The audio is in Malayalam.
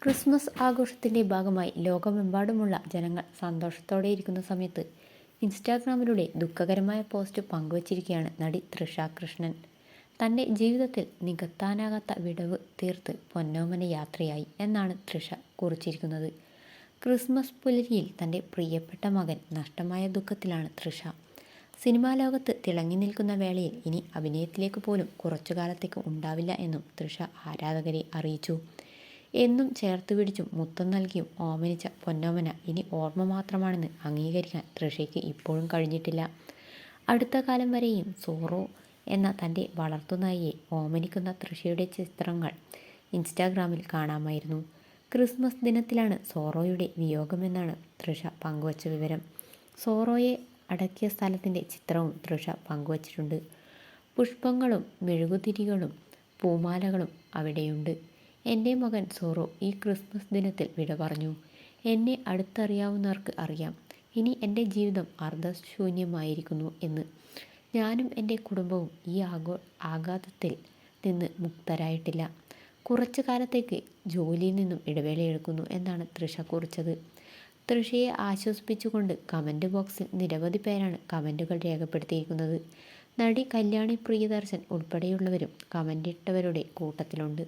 ക്രിസ്മസ് ആഘോഷത്തിൻ്റെ ഭാഗമായി ലോകമെമ്പാടുമുള്ള ജനങ്ങൾ സന്തോഷത്തോടെ ഇരിക്കുന്ന സമയത്ത് ഇൻസ്റ്റാഗ്രാമിലൂടെ ദുഃഖകരമായ പോസ്റ്റ് പങ്കുവച്ചിരിക്കുകയാണ് നടി തൃഷ കൃഷ്ണൻ. തൻ്റെ ജീവിതത്തിൽ നികത്താനാകാത്ത വിടവ് തീർത്ത് പൊന്നോമന യാത്രയായി എന്നാണ് തൃഷ കുറിച്ചിരിക്കുന്നത്. ക്രിസ്മസ് പുലരിയിൽ തൻ്റെ പ്രിയപ്പെട്ട മകൻ നഷ്ടമായ ദുഃഖത്തിലാണ് തൃഷ. സിനിമാ ലോകത്ത് തിളങ്ങി നിൽക്കുന്ന വേളയിൽ ഇനി അഭിനയത്തിലേക്ക് പോലും കുറച്ചു കാലത്തേക്ക് ഉണ്ടാവില്ല എന്നും തൃഷ ആരാധകരെ അറിയിച്ചു. എന്നും ചേർത്ത് പിടിച്ചും മുത്തം നൽകിയും ഓമനിച്ച പൊന്നോമന ഇനി ഓർമ്മ മാത്രമാണെന്ന് അംഗീകരിക്കാൻ തൃഷയ്ക്ക് ഇപ്പോഴും കഴിഞ്ഞിട്ടില്ല. അടുത്ത കാലം വരെയും സോറോ എന്ന തൻ്റെ വളർത്തുനായിയെ ഓമനിക്കുന്ന തൃഷയുടെ ചിത്രങ്ങൾ ഇൻസ്റ്റാഗ്രാമിൽ കാണാമായിരുന്നു. ക്രിസ്മസ് ദിനത്തിലാണ് സോറോയുടെ വിയോഗമെന്നാണ് തൃഷ പങ്കുവച്ച വിവരം. സോറോയെ അടക്കിയ സ്ഥലത്തിൻ്റെ ചിത്രവും തൃഷ പങ്കുവച്ചിട്ടുണ്ട്. പുഷ്പങ്ങളും മെഴുകുതിരികളും പൂമാലകളും അവിടെയുണ്ട്. എൻ്റെ മകൻ സോറോ ഈ ക്രിസ്മസ് ദിനത്തിൽ വിട പറഞ്ഞു. എന്നെ അടുത്തറിയാവുന്നവർക്ക് അറിയാം, ഇനി എൻ്റെ ജീവിതം അർത്ഥശൂന്യമായിരിക്കുന്നു എന്ന്. ഞാനും എൻ്റെ കുടുംബവും ഈ ആഘാതത്തിൽ നിന്ന് മുക്തരായിട്ടില്ല. കുറച്ചു കാലത്തേക്ക് ജോലിയിൽ നിന്നും ഇടവേളയെടുക്കുന്നു എന്നാണ് തൃഷ കുറിച്ചത്. തൃഷയെ ആശ്വസിപ്പിച്ചുകൊണ്ട് കമൻറ്റ് ബോക്സിൽ നിരവധി പേരാണ് കമൻറ്റുകൾ രേഖപ്പെടുത്തിയിരിക്കുന്നത്. നടി കല്യാണി പ്രിയദർശൻ ഉൾപ്പെടെയുള്ളവരും കമൻറ്റിട്ടവരുടെ കൂട്ടത്തിലുണ്ട്.